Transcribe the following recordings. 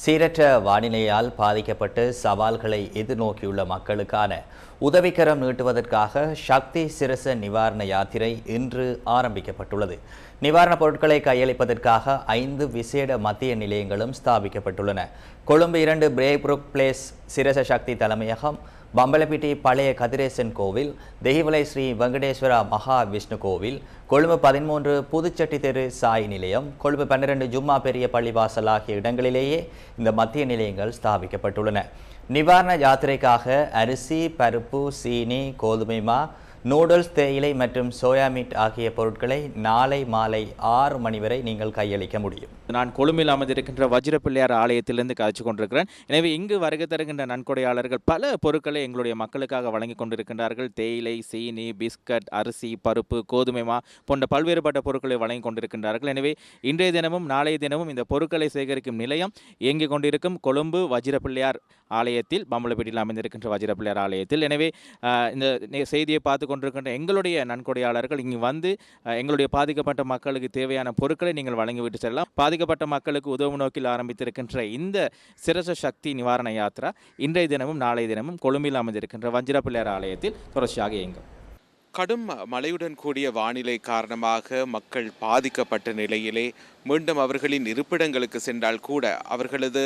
சீரற்ற வானிலையால் பாதிக்கப்பட்டு சவால்களை எதிர்நோக்கியுள்ள மக்களுக்கான உதவிக்கரம் நீட்டுவதற்காக சக்தி சிரச நிவாரண யாத்திரை இன்று ஆரம்பிக்கப்பட்டுள்ளது. நிவாரணப் பொருட்களை கையளிப்பதற்காக 5 விசேட மத்திய நிலையங்களும் ஸ்தாபிக்கப்பட்டுள்ளன. கொழும்பு 2 பிரேபுருக் பிளேஸ் சிரச சக்தி தலைமையகம், பம்பலப்பிட்டி பழைய கதிரேசன் கோவில், தெஹிவலை ஸ்ரீ வெங்கடேஸ்வரா மகா விஷ்ணு கோவில், கொழும்பு 13 புதுச்சட்டி தெரு சாய் நிலையம், கொழும்பு 12 ஜும்மா பெரிய பள்ளிவாசல் ஆகிய இடங்களிலேயே இந்த மத்திய நிலையங்கள் ஸ்தாபிக்கப்பட்டுள்ளன. நிவாரண யாத்திரைக்காக அரிசி, பருப்பு, சீனி, கோதுமை மா, நூடுல்ஸ், தேயிலை மற்றும் சோயா மீட் ஆகிய பொருட்களை நாளை மாலை 6 மணி வரை நீங்கள் கையளிக்க முடியும். நான் கொழும்பில் அமைந்திருக்கின்ற வஜ்ரப்பிள்ளையார் ஆலயத்திலிருந்து காய்ச்சி கொண்டிருக்கிறேன். எனவே இங்கு வருகை தருகின்ற நன்கொடையாளர்கள் பல பொருட்களை எங்களுடைய மக்களுக்காக வழங்கி கொண்டிருக்கின்றார்கள். தேயிலை, சீனி, பிஸ்கட், அரிசி, பருப்பு, கோதுமை மா போன்ற பல்வேறுபட்ட பொருட்களை வழங்கி கொண்டிருக்கின்றார்கள். எனவே இன்றைய தினமும் நாளைய தினமும் இந்த பொருட்களை சேகரிக்கும் நிலையம் இயங்கிக் கொண்டிருக்கும் கொழும்பு வஜ்ரப்பிள்ளையார் ஆலயத்தில், பம்பலப்பட்டியில் அமைந்திருக்கின்ற வஜ்ரப்பிள்ளையார் ஆலயத்தில். எனவே இந்த செய்தியை பார்த்து கொண்டிருக்கின்ற எங்களுடைய நன்கொடையாளர்கள் இங்கு வந்து எங்களுடைய பாதிக்கப்பட்ட மக்களுக்கு தேவையான பொருட்களை நீங்கள் வழங்கிவிட்டு செல்லலாம். பாதிக்கப்பட்ட மக்களுக்கு உதவும் நோக்கில் ஆரம்பித்திருக்கின்ற இந்த சிரச சக்தி நிவாரண யாத்திரா இன்றைய தினமும் நாளைய தினமும் கொழும்பில் அமைந்திருக்கின்ற வஜ்ரப்பிள்ளையார் ஆலயத்தில் தொடர்ச்சியாக இயங்கும். கடும் மழையுடன் கூடிய வானிலை காரணமாக மக்கள் பாதிக்கப்பட்ட நிலையிலே மீண்டும் அவர்களின் இருப்பிடங்களுக்கு சென்றால் கூட அவர்களது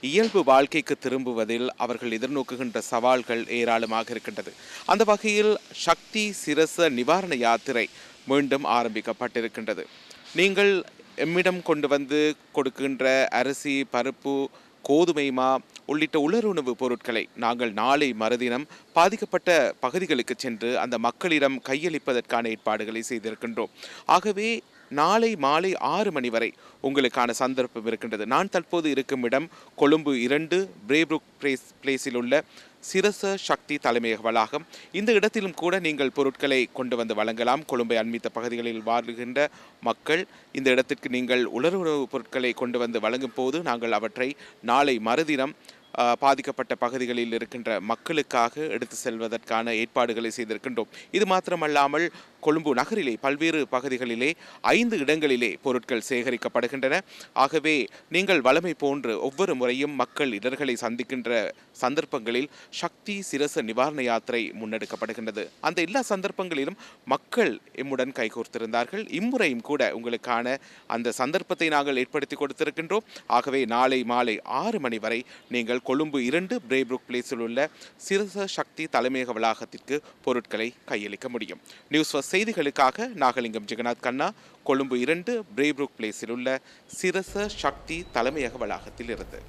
இயல்பு வாழ்க்கைக்கு திரும்புவதில் அவர்கள் எதிர்நோக்குகின்ற சவால்கள் ஏராளமாக இருக்கின்றது. அந்த வகையில் சக்தி சிரச நிவாரண யாத்திரை மீண்டும் ஆரம்பிக்கப்பட்டிருக்கின்றது. நீங்கள் எம்மிடம் கொண்டு வந்து கொடுக்கின்ற அரிசி, பருப்பு, கோதுமை மா உள்ளிட்ட உலருணவு பொருட்களை நாங்கள் நாளை மறுதினம் பாதிக்கப்பட்ட பகுதிகளுக்கு சென்று அந்த மக்களிடம் கையளிப்பதற்கான ஏற்பாடுகளை செய்திருக்கின்றோம். ஆகவே நாளை மாலை 6 மணி வரை உங்களுக்கான சந்தர்ப்பம் இருக்கின்றது. நான் தற்போது இருக்கும் இடம் கொழும்பு 2 பிரேபுருக் பிளேஸில் உள்ள சிரச சக்தி தலைமையக வளாகம். இந்த இடத்திலும் கூட நீங்கள் பொருட்களை கொண்டு வந்து வழங்கலாம். கொழும்பை அண்மித்த பகுதிகளில் வாழ்கின்ற மக்கள் இந்த இடத்திற்கு நீங்கள் உலருணவு பொருட்களை கொண்டு வந்து வழங்கும் போது நாங்கள் அவற்றை நாளை மறுதினம் பாதிக்கப்பட்ட பகுதிகளில் இருக்கின்ற மக்களுக்காக எடுத்து செல்வதற்கான ஏற்பாடுகளை செய்திருக்கின்றோம். இது மாத்திரமல்லாமல் கொழும்பு நகரிலே பல்வேறு பகுதிகளிலே 5 இடங்களிலே பொருட்கள் சேகரிக்கப்படுகின்றன. ஆகவே நீங்கள் வளமை போன்று ஒவ்வொரு முறையும் மக்கள் இடர்களை சந்திக்கின்ற சந்தர்ப்பங்களில் சக்தி சிரச நிவாரண யாத்திரை முன்னெடுக்கப்படுகின்றது. அந்த எல்லா சந்தர்ப்பங்களிலும் மக்கள் எம்முடன் கைகோர்த்திருந்தார்கள். இம்முறையும் கூட உங்களுக்கான அந்த சந்தர்ப்பத்தை நாங்கள் ஏற்படுத்தி கொடுத்திருக்கின்றோம். ஆகவே நாளை மாலை 6 மணி வரை நீங்கள் கொழும்பு 2 பிரேபுருக் பிளேஸில் உள்ள சிரச சக்தி தலைமையக வளாகத்திற்கு பொருட்களை கையளிக்க முடியும். நியூஸ் ஃபர்ஸ்ட் செய்திகளுக்காக நாகலிங்கம் ஜெகநாத் கண்ணா, கொழும்பு 2 பிரேபுருக் பிளேஸில் உள்ள சிரச சக்தி தலைமையக வளாகத்தில் இருந்து.